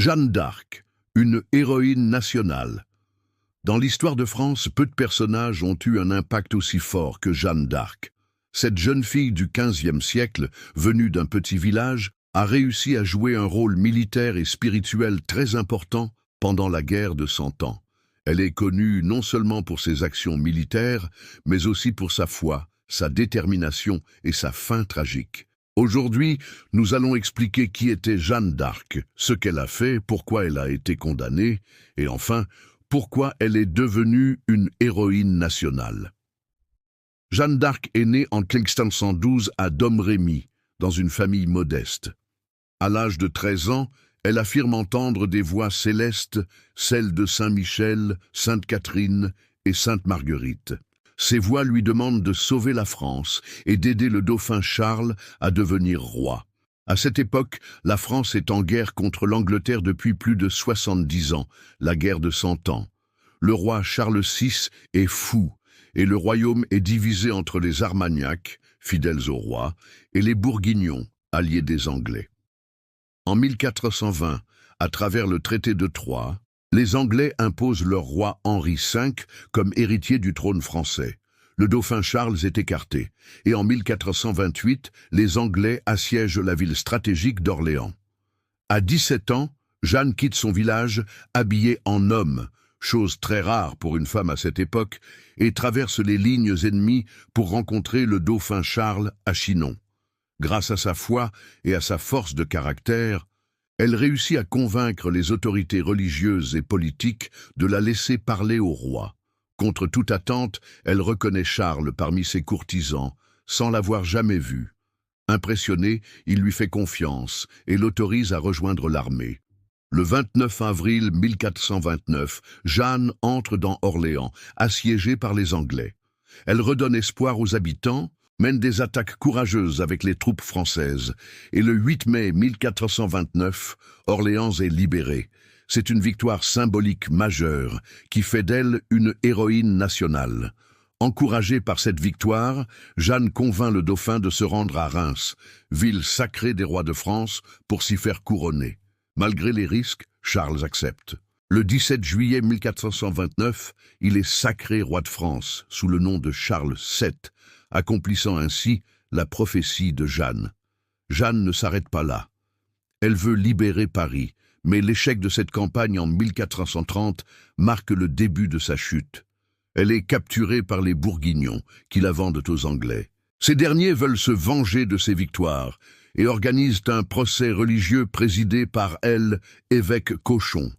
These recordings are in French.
Jeanne d'Arc, une héroïne nationale. Dans l'histoire de France, peu de personnages ont eu un impact aussi fort que Jeanne d'Arc. Cette jeune fille du XVe siècle, venue d'un petit village, a réussi à jouer un rôle militaire et spirituel très important pendant la guerre de Cent Ans. Elle est connue non seulement pour ses actions militaires, mais aussi pour sa foi, sa détermination et sa fin tragique. Aujourd'hui, nous allons expliquer qui était Jeanne d'Arc, ce qu'elle a fait, pourquoi elle a été condamnée, et enfin, pourquoi elle est devenue une héroïne nationale. Jeanne d'Arc est née en 1512 à Domrémy, dans une famille modeste. À l'âge de 13 ans, elle affirme entendre des voix célestes, celles de Saint Michel, Sainte Catherine et Sainte Marguerite. Ces voix lui demandent de sauver la France et d'aider le dauphin Charles à devenir roi. À cette époque, la France est en guerre contre l'Angleterre depuis plus de 70 ans, la guerre de Cent Ans. Le roi Charles VI est fou, et le royaume est divisé entre les Armagnacs, fidèles au roi, et les Bourguignons, alliés des Anglais. En 1420, à travers le traité de Troyes, les Anglais imposent leur roi Henri V comme héritier du trône français. Le dauphin Charles est écarté, et en 1428, les Anglais assiègent la ville stratégique d'Orléans. À 17 ans, Jeanne quitte son village habillée en homme, chose très rare pour une femme à cette époque, et traverse les lignes ennemies pour rencontrer le dauphin Charles à Chinon. Grâce à sa foi et à sa force de caractère, elle réussit à convaincre les autorités religieuses et politiques de la laisser parler au roi. Contre toute attente, elle reconnaît Charles parmi ses courtisans, sans l'avoir jamais vu. Impressionné, il lui fait confiance et l'autorise à rejoindre l'armée. Le 29 avril 1429, Jeanne entre dans Orléans, assiégée par les Anglais. Elle redonne espoir aux habitants, mène des attaques courageuses avec les troupes françaises, et le 8 mai 1429, Orléans est libérée. C'est une victoire symbolique majeure qui fait d'elle une héroïne nationale. Encouragée par cette victoire, Jeanne convainc le dauphin de se rendre à Reims, ville sacrée des rois de France, pour s'y faire couronner. Malgré les risques, Charles accepte. Le 17 juillet 1429, il est sacré roi de France, sous le nom de Charles VII, accomplissant ainsi la prophétie de Jeanne. Jeanne ne s'arrête pas là. Elle veut libérer Paris, mais l'échec de cette campagne en 1430 marque le début de sa chute. Elle est capturée par les Bourguignons, qui la vendent aux Anglais. Ces derniers veulent se venger de ses victoires et organisent un procès religieux présidé par elle, évêque Cochon.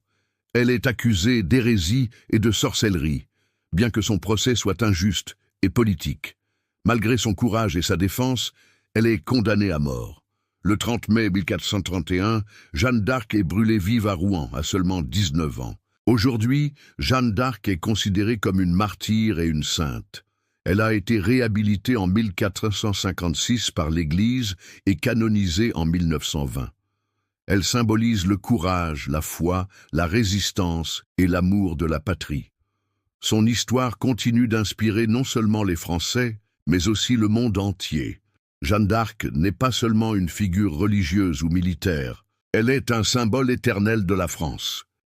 Elle est accusée d'hérésie et de sorcellerie, bien que son procès soit injuste et politique. Malgré son courage et sa défense, elle est condamnée à mort. Le 30 mai 1431, Jeanne d'Arc est brûlée vive à Rouen, à seulement 19 ans. Aujourd'hui, Jeanne d'Arc est considérée comme une martyre et une sainte. Elle a été réhabilitée en 1456 par l'Église et canonisée en 1920. Elle symbolise le courage, la foi, la résistance et l'amour de la patrie. Son histoire continue d'inspirer non seulement les Français, mais aussi le monde entier. Jeanne d'Arc n'est pas seulement une figure religieuse ou militaire, elle est un symbole éternel de la France.